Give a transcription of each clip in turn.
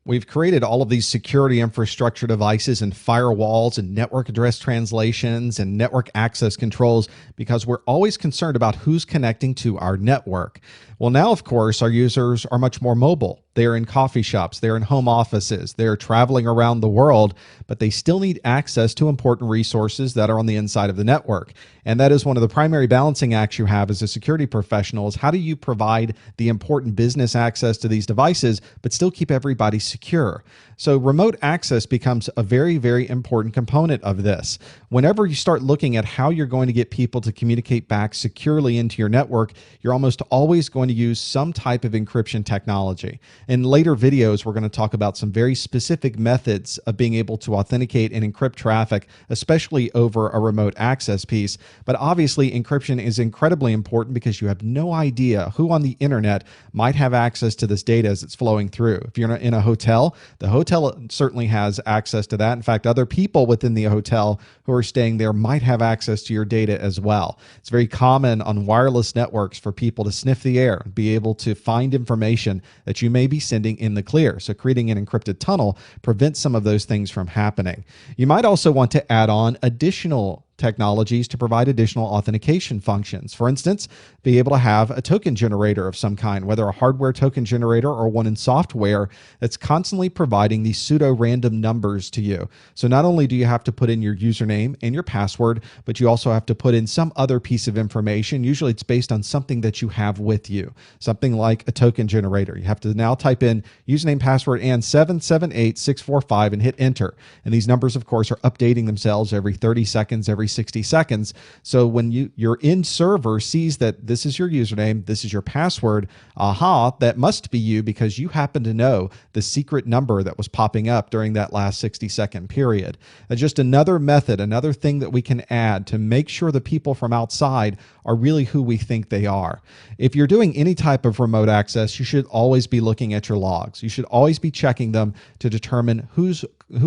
We've created all of these security infrastructure devices and firewalls and network address translations and network access controls because we're always concerned about who's connecting to our network. Well, now, of course, our users are much more mobile. They're in coffee shops, they're in home offices, they're traveling around the world, but they still need access to important resources that are on the inside of the network. And that is one of the primary balancing acts you have as a security professional is how do you provide the important business access to these devices, but still keep everybody secure. So remote access becomes a very, very important component of this. Whenever you start looking at how you're going to get people to communicate back securely into your network, you're almost always going to use some type of encryption technology. In later videos, we're going to talk about some very specific methods of being able to authenticate and encrypt traffic, especially over a remote access piece. But obviously, encryption is incredibly important because you have no idea who on the internet might have access to this data as it's flowing through. If you're in a hotel, the hotel certainly has access to that. In fact, other people within the hotel who are staying there might have access to your data as well. It's very common on wireless networks for people to sniff the air, be able to find information that you may be sending in the clear. So creating an encrypted tunnel prevents some of those things from happening. You might also want to add on additional technologies to provide additional authentication functions. For instance, be able to have a token generator of some kind, whether a hardware token generator or one in software that's constantly providing these pseudo-random numbers to you. So not only do you have to put in your username and your password, but you also have to put in some other piece of information. Usually it's based on something that you have with you, something like a token generator. You have to now type in username, password, and 778645 and hit enter. And these numbers, of course, are updating themselves every 30 seconds, every 60 seconds. So when your in server sees that this is your username, this is your password, that must be you because you happen to know the secret number that was popping up during that last 60-second period. Just another method, another thing that we can add to make sure the people from outside are really who we think they are. If you're doing any type of remote access, you should always be looking at your logs. You should always be checking them to determine who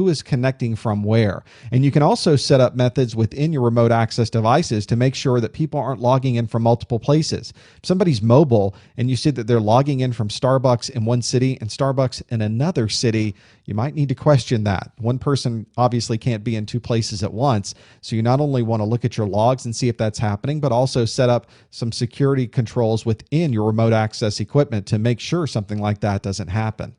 is connecting from where. And you can also set up methods within your remote access devices to make sure that people aren't logging in from multiple places. If somebody's mobile and you see that they're logging in from Starbucks in one city and Starbucks in another city, you might need to question that. One person obviously can't be in two places at once. So you not only want to look at your logs and see if that's happening, but also set up some security controls within your remote access equipment to make sure something like that doesn't happen.